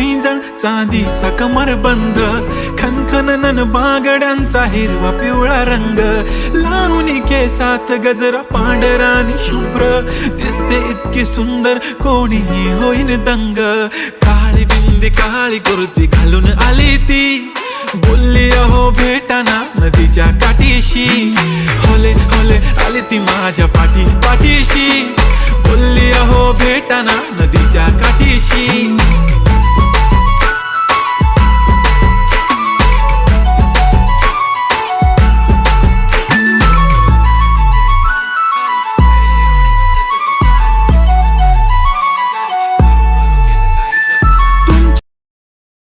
पैंजण चांदीचा कमरबंद, खनखनन बागड्यांचा हिरवा पिवळा रंग, लावणी केसात गजरा पांढरा आणि शुभ्र, दिसते इतकी सुंदर कोणीही होईन दंग. काळी बिंदी काळी कुर्ती घालून आली ती, बोलली अहो भेटाना नदीच्या काठीशी. होले होले आली ती माझ्या पाठीशी, बोलली अहो भेटाना नदीच्या काठीशी.